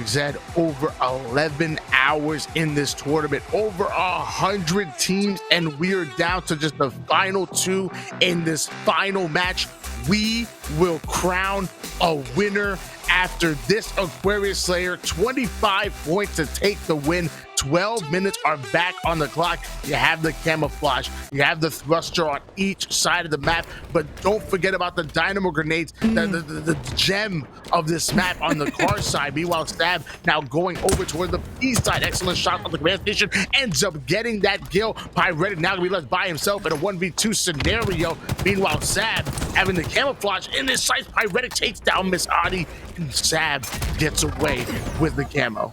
Magic Zed, over 11 hours in this tournament, over 100 teams, and we are down to just the final two in this final match. We will crown a winner after this Aquarius Slayer. 25 points to take the win. 12 minutes are back on the clock. You have the camouflage, you have the thruster on each side of the map, but don't forget about the dynamo grenades, the gem of this map on the car side. Meanwhile, Stab now going over toward the east side. Excellent shot on the command station, ends up getting that kill. Pyretic now gonna be left by himself in a 1v2 scenario. Meanwhile, Sab having the camouflage in his sights. Pyretic takes down Miss Adi, and Sab gets away with the camo.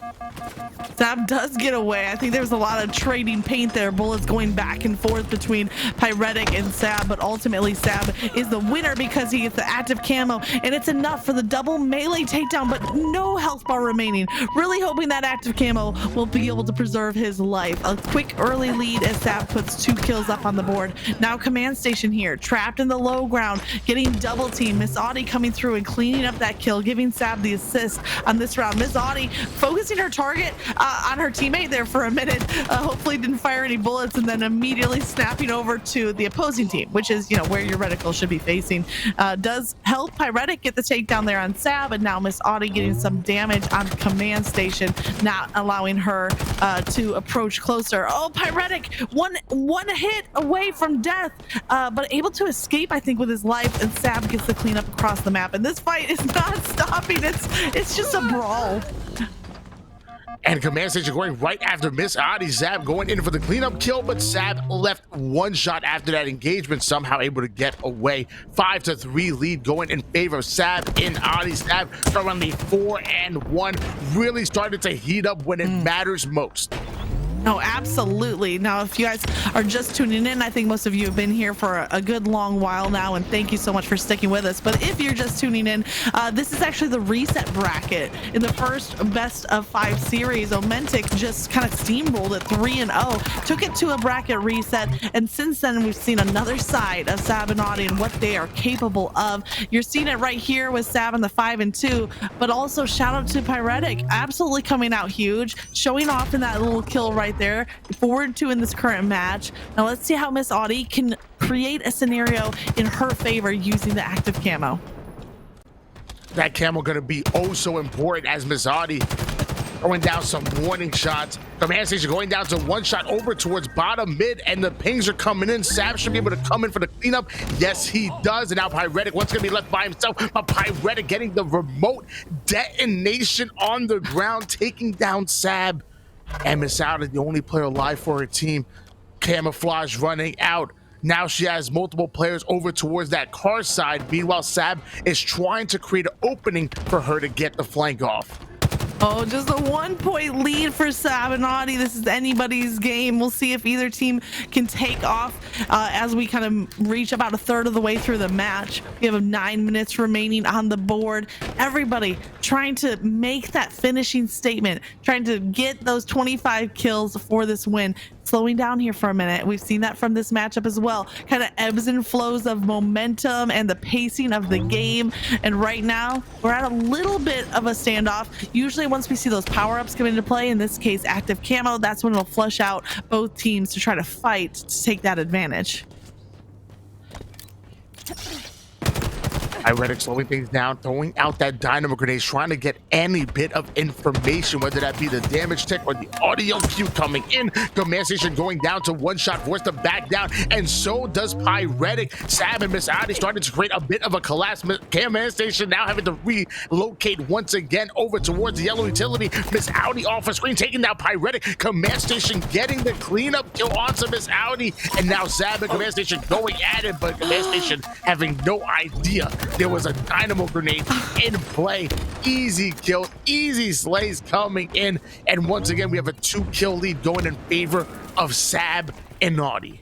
Sab does get away. I think there was a lot of trading paint there, bullets going back and forth between Pyretic and Sab, but ultimately Sab is the winner because he gets the active camo, and it's enough for the double melee takedown, but no health bar remaining. Really hoping that active camo will be able to preserve his life. A quick early lead as Sab puts 2 kills up on the board. Now command station here, trapped in the low ground, getting double team. Miss Audi coming through and cleaning up that kill, giving Sab the assist on this round. Miss Audi focusing her target on her teammate there for a minute, hopefully didn't fire any bullets, and then immediately snapping over to the opposing team, which is, you know, where your reticle should be facing. Does help Pyretic get the takedown there on Sab, and now Miss Audi getting some damage on command station, not allowing her to approach closer. Oh, Pyretic, one hit away from death, but able to escape, I think, with his life, and Sab gets the cleanup across the map, and this fight is not stopping. It's just a brawl. And command station going right after Miss Adi. Sab going in for the cleanup kill, but Sab left one shot after that engagement, somehow able to get away. 5-3 lead going in favor of Sab in Adi. Sab currently 4-1, really started to heat up when it matters most. No, absolutely. Now, if you guys are just tuning in, I think most of you have been here for a good long while now, and thank you so much for sticking with us. But if you're just tuning in, this is actually the reset bracket. In the first best of 5 series, Omentic just kind of steamrolled at 3-0, took it to a bracket reset, and since then we've seen another side of Sab and Audi and what they are capable of. You're seeing it right here with Sab in the 5-2, but also shout out to Pyretic, absolutely coming out huge, showing off in that little kill right there. Forward to in this current match. Now let's see how Miss Audi can create a scenario in her favor using the active camo. That camo gonna be oh so important as Miss Audi throwing down some warning shots. Command station going down to 1 shot over towards bottom mid, and the pings are coming in. Sab should be able to come in for the cleanup. Yes, he does. And now Pyretic, what's gonna be left by himself? But Pyretic getting the remote detonation on the ground, taking down Sab. And Miss Audi, the only player alive for her team. Camouflage running out. Now she has multiple players over towards that car side. Meanwhile, Sab is trying to create an opening for her to get the flank off. Oh, just a 1-point lead for Sab and Audi. This is anybody's game. We'll see if either team can take off as we kind of reach about 1/3 of the way through the match. We have 9 minutes remaining on the board. Everybody trying to make that finishing statement, trying to get those 25 kills for this win. Slowing down here for a minute. We've seen that from this matchup as well. Kind of ebbs and flows of momentum and the pacing of the game. And right now, we're at a little bit of a standoff. Usually once we see those power-ups come into play, in this case, active camo, that's when it'll flush out both teams to try to fight to take that advantage. Pyretic slowing things down, throwing out that dynamo grenade, trying to get any bit of information, whether that be the damage tick or the audio cue coming in. Command station going down to 1 shot, forced to back down, and so does Pyretic. Sab and Miss Audi starting to create a bit of a collapse. Command station now having to relocate once again over towards the yellow utility. Miss Audi off her screen, taking down Pyretic. Command station getting the cleanup kill onto Miss Audi, and now Sab and Command station going at it, but Command station having no idea there was a dynamo grenade in play. Easy kill, easy slays coming in, and once again we have a 2-kill lead going in favor of Sab and Audi.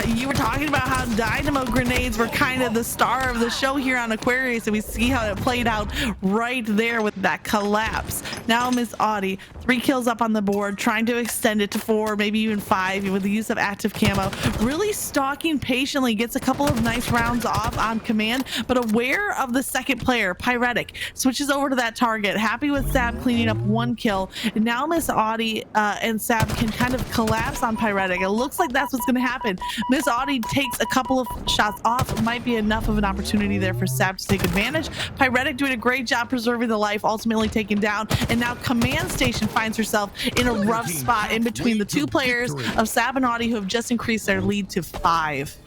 You were talking about how dynamo grenades were kind of the star of the show here on Aquarius, and we see how it played out right there with that collapse. Now Miss Audie, 3 kills up on the board, trying to extend it to 4, maybe even 5 with the use of active camo. Really stalking patiently, gets a couple of nice rounds off on command, but aware of the second player, Pyretic, switches over to that target. Happy with Sab cleaning up 1 kill. And now Miss Audie and Sab can kind of collapse on Pyretic. It looks like that's what's going to happen. Miss Audie takes a couple of shots off. Might be enough of an opportunity there for Sab to take advantage. Pyretic doing a great job preserving the life, ultimately taken down. And now Command Station finds herself in a rough spot in between the 2 players of Sab and Audie, who have just increased their lead to 5.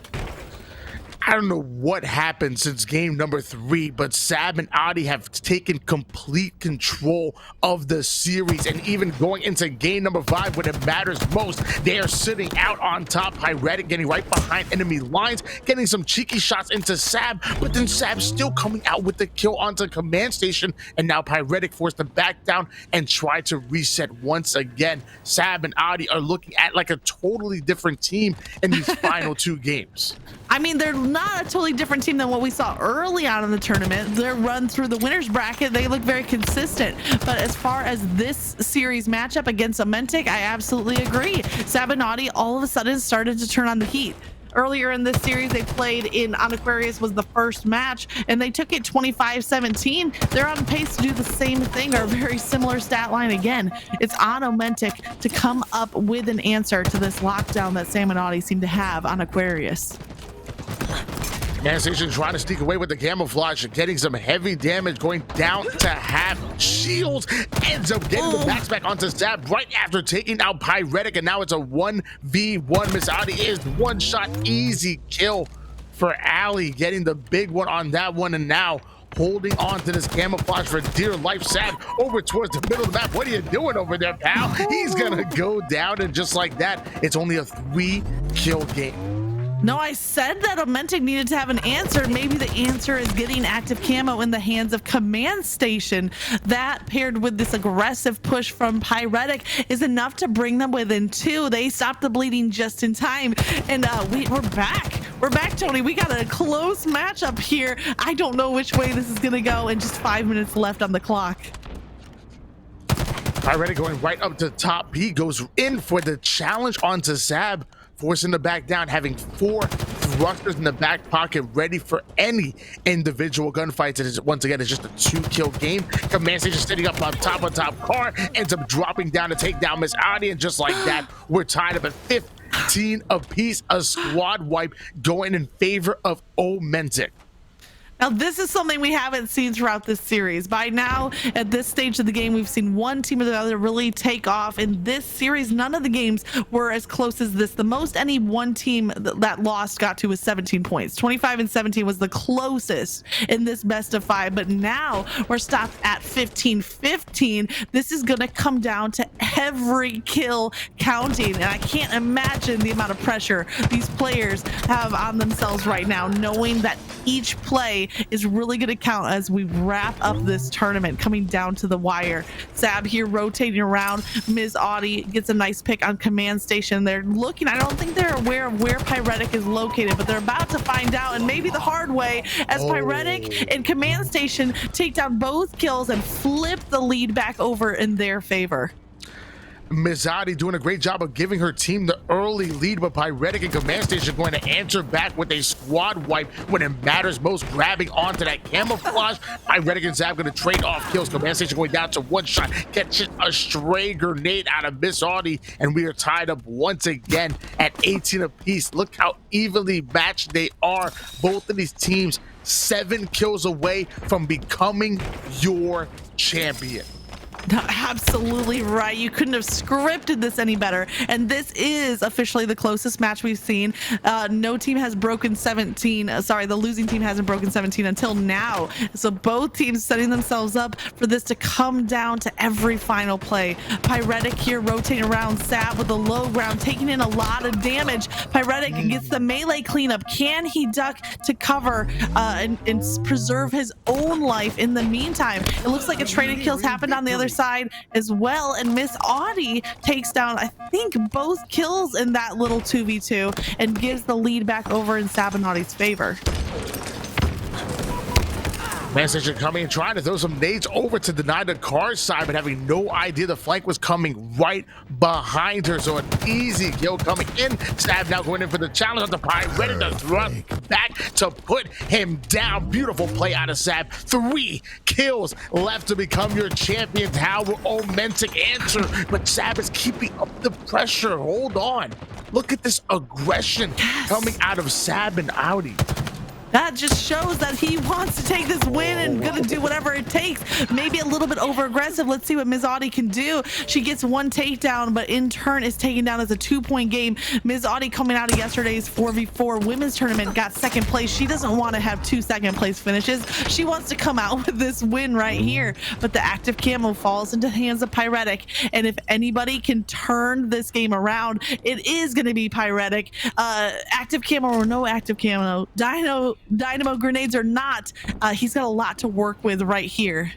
I don't know what happened since game number 3, but Sab and Audie have taken complete control of the series, and even going into game number 5 when it matters most, they are sitting out on top. Pyretic getting right behind enemy lines, getting some cheeky shots into Sab, but then Sab still coming out with the kill onto Command Station, and now Pyretic forced to back down and try to reset once again. Sab and Audie are looking at like a totally different team in these final 2 games. I mean, they're not a totally different team than what we saw early on in the tournament. Their run through the winners bracket, they look very consistent. But as far as this series matchup against Amentic, I absolutely agree. Sab and Audie all of a sudden started to turn on the heat. Earlier in this series, they played on Aquarius was the first match, and they took it 25-17. They're on pace to do the same thing, or a very similar stat line again. It's on Omentic to come up with an answer to this lockdown that Sam and Audie seem to have on Aquarius. Command Station trying to sneak away with the camouflage, getting some heavy damage, going down to half. Shields ends up getting the max back onto Sab right after taking out Pyretic, and now it's a 1v1. Miss Audie is 1-shot easy kill for Ali, getting the big one on that one, and now holding on to this camouflage for dear life. Sab over towards the middle of the map. What are you doing over there, pal? He's gonna go down, and just like that, it's only a 3-kill game. No, I said that Omentic needed to have an answer. Maybe the answer is getting active camo in the hands of Command Station. That paired with this aggressive push from Pyretic is enough to bring them within 2. They stopped the bleeding just in time. And we're back. We're back, Tony. We got a close matchup here. I don't know which way this is going to go, and just 5 minutes left on the clock. Pyretic going right up to top. He goes in for the challenge onto Sab, forcing the back down, having 4 thrusters in the back pocket ready for any individual gunfights. It is, once again, it's just a 2-kill game. Command Station sitting up on top car, ends up dropping down to take down Miss Audie, and just like that, we're tied up at 15 apiece. A squad wipe going in favor of Omentic. Now, this is something we haven't seen throughout this series. By now, at this stage of the game, we've seen one team or the other really take off. In this series, none of the games were as close as this. The most any one team that lost got to was 17 points. 25-17 was the closest in this best of 5. But now we're stopped at 15-15. This is going to come down to every kill counting. And I can't imagine the amount of pressure these players have on themselves right now, knowing that each play is really going to count as we wrap up this tournament, coming down to the wire. Sab here rotating around. Ms. Audie gets a nice pick on Command Station. They're looking. I don't think they're aware of where Pyretic is located, but they're about to find out, and maybe the hard way, as Pyretic and Command Station take down both kills and flip the lead back over in their favor. Mizadi doing a great job of giving her team the early lead, but Pyretic and Command Station going to answer back with a squad wipe when it matters most, grabbing onto that camouflage. Pyretic and Zab going to trade off kills. Command Station going down to 1 shot, catching a stray grenade out of Miss Audie, and we are tied up once again at 18 apiece. Look how evenly matched they are. Both of these teams 7 kills away from becoming your champion. No, absolutely right. You couldn't have scripted this any better. And this is officially the closest match we've seen. No team has broken 17. Sorry, the losing team hasn't broken 17 until now. So both teams setting themselves up for this to come down to every final play. Pyretic here rotating around Sab with a low ground, taking in a lot of damage. Pyretic gets the melee cleanup. Can he duck to cover and preserve his own life in the meantime? It looks like a traded kills happened on the other side as well. And Miss Audie takes down, I think, both kills in that little 2v2 and gives the lead back over in Sabinati's favor. Message coming and trying to throw some nades over to deny the car side, but having no idea the flank was coming right behind her. So an easy kill coming in. Stab now going in for the challenge on the pie, ready to thrust back to put him down. Beautiful play out of Sab. 3 kills left to become your champion. How will Omentic answer? But Sab is keeping up the pressure. Hold on. Look at this aggression coming out of Sab and Audi. That just shows that he wants to take this win and gonna do whatever it takes. Maybe a little bit over aggressive. Let's see what Ms. Audie can do. She gets 1 takedown, but in turn is taken down as a 2-point game. Ms. Audie coming out of yesterday's 4v4 women's tournament got 2nd place. She doesn't want to have 2 second place finishes. She wants to come out with this win right here. But the active camo falls into the hands of Pyretic. And if anybody can turn this game around, it is gonna be Pyretic. Active camo or no active camo, Dynamo grenades or not, he's got a lot to work with right here.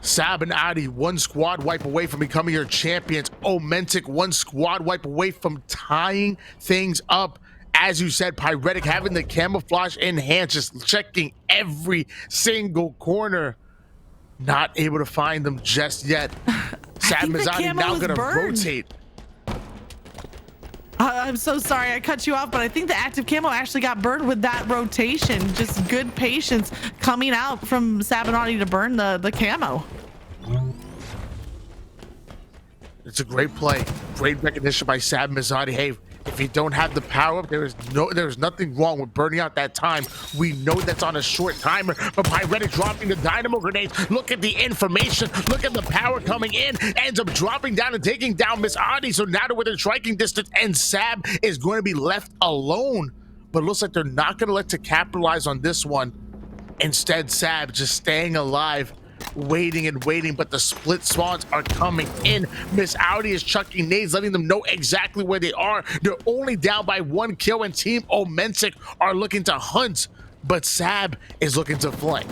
Sab and Audi 1 squad wipe away from becoming your champions. Omentic 1 squad wipe away from tying things up. As you said, Pyretic having the camouflage in hand, just checking every single corner. Not able to find them just yet. Sab Mazzani now gonna rotate. I'm so sorry I cut you off, but I think the active camo actually got burned with that rotation. Just good patience coming out from Sabinati to burn the camo. It's a great play. Great recognition by Sab Mazzani. Hey, if you don't have the power up, there's nothing wrong with burning out that time. We know that's on a short timer, but Pyretic dropping the dynamo grenades. Look at the information. Look at the power coming in. Ends up dropping down and taking down Miss Audie. So now they're within striking distance, and Sab is going to be left alone. But it looks like they're not going to let to capitalize on this one. Instead, Sab just staying alive, waiting and waiting, but the split spawns are coming in. Miss Audi is chucking nades, letting them know exactly where they are. They're only down by 1 kill, and Team Omentic are looking to hunt, but Sab is looking to flank.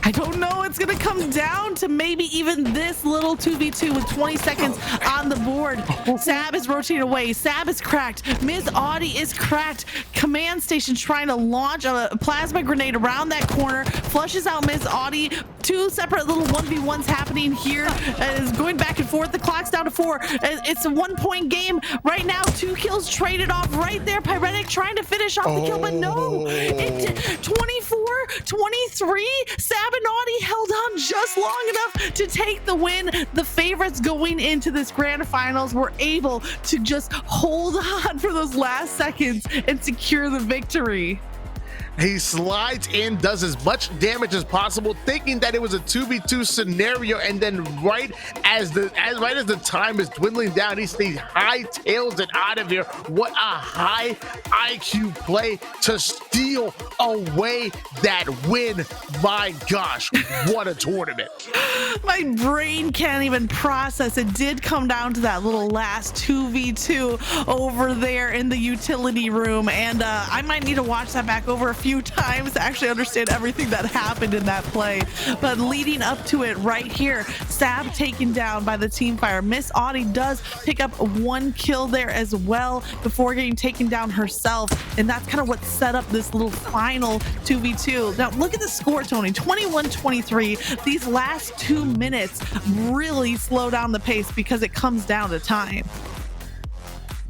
I don't know. It's going to come down to maybe even this little 2v2 with 20 seconds on the board. Sab is rotating away. Sab is cracked. Ms. Audie is cracked. Command station trying to launch a plasma grenade around that corner. Flushes out Ms. Audie. 2 separate little 1v1s happening here. Is going back and forth. The clock's down to 4. It's a 1-point game. Right now, 2 kills traded off right there. Pyretic trying to finish off the kill, but no. 24-23. Sab and Audie held on just long enough to take the win. The favorites going into this grand finals were able to just hold on for those last seconds and secure the victory. He slides in, does as much damage as possible, thinking that it was a 2v2 scenario, and then right as the time is dwindling down, he stays hightails it out of here. What a high IQ play to steal away that win. My gosh, what a tournament. My brain can't even process. It did come down to that little last 2v2 over there in the utility room, and I might need to watch that back over a few times to actually understand everything that happened in that play. But leading up to it right here, Sab taken down by the team fire. Miss Audie does pick up 1 kill there as well before getting taken down herself, and that's kind of what set up this little final 2v2. Now look at the score, Tony. 21-23. These last 2 minutes really slow down the pace because it comes down to time.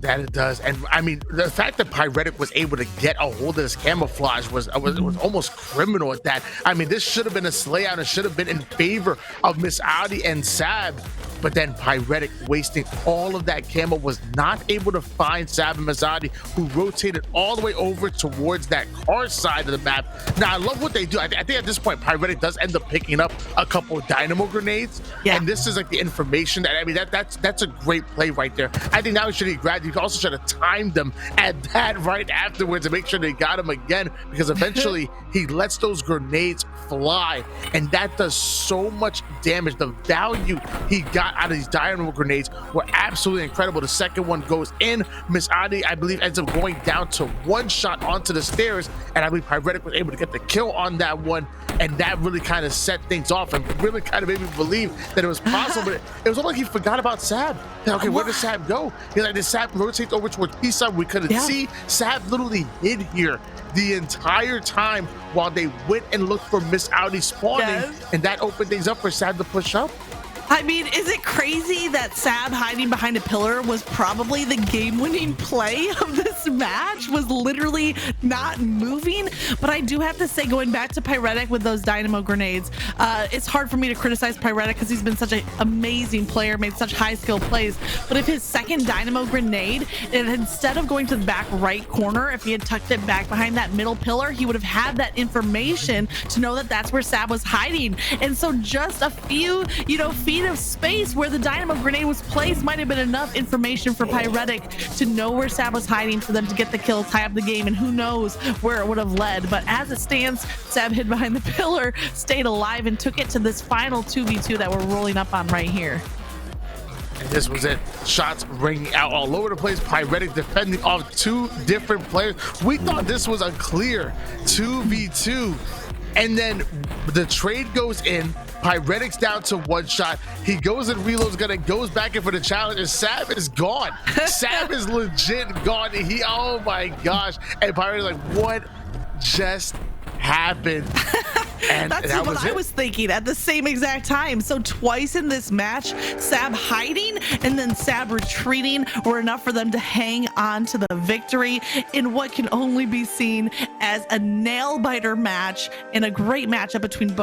That it does. And I mean, the fact that Pyretic was able to get a hold of this camouflage was almost criminal at that. I mean, this should have been a slay out. It should have been in favor of Miss Audi and Sab. But then Pyretic, wasting all of that camo, was not able to find Sab and Mazzadi, who rotated all the way over towards that car side of the map. Now, I love what they do. I think at this point, Pyretic does end up picking up a couple of dynamo grenades. Yeah. And this is like the information that, I mean, that's a great play right there. I think now he should have grabbed. You also should have timed them at that right afterwards to make sure they got him again, because eventually he lets those grenades fly, and that does so much damage. The value he got shot out of these dynamo grenades were absolutely incredible. The second one goes in. Miss Adi, I believe, ends up going down to one shot onto the stairs, and I believe Pyretic was able to get the kill on that one, and that really kind of set things off and really kind of made me believe that it was possible. But it was almost like he forgot about Sab. Okay, where did Sab go? He's like, did Sab rotate over towards P-side? We couldn't see. Sab literally hid here the entire time while they went and looked for Miss Audi spawning, and that opened things up for Sab to push up. I mean, is it crazy that Sab hiding behind a pillar was probably the game-winning play of this match? Was literally not moving. But I do have to say, going back to Pyretic with those dynamo grenades, it's hard for me to criticize Pyretic because he's been such an amazing player, made such high-skill plays. But if his second dynamo grenade, and instead of going to the back right corner, if he had tucked it back behind that middle pillar, he would have had that information to know that that's where Sab was hiding. And so just a few, feet of space where the dynamo grenade was placed might have been enough information for Pyretic to know where Sab was hiding for them to get the kill, tie up the game, and who knows where it would have led. But as it stands, Sab hid behind the pillar, stayed alive, and took it to this final 2v2 that we're rolling up on right here. And this was it. Shots ringing out all over the place. Pyretic defending off two different players. We thought this was a clear 2v2. And then the trade goes in. Pyretic's down to one shot. He goes and reloads gun and goes back in for the challenge, and Sab is gone. Sab is legit gone. Oh my gosh. And Pyretic's like, what just happened? And that's what I was thinking at the same exact time. So twice in this match, Sab hiding and then Sab retreating were enough for them to hang on to the victory in what can only be seen as a nail-biter match and a great matchup between both